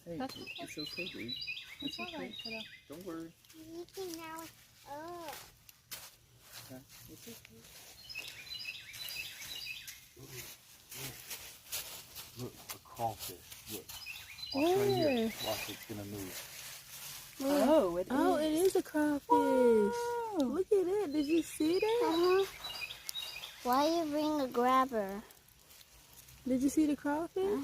Hey, That's it's okay, dude. It's okay. Don't worry. You can now. Oh. Yeah, it's okay. Look, a crawfish. Look. Watch right here. Watch, it's gonna move. Oh, it is. Oh, it is a crawfish. Whoa. Look at that. Did you see that? Why you bring a grabber? Did you see the crawfish?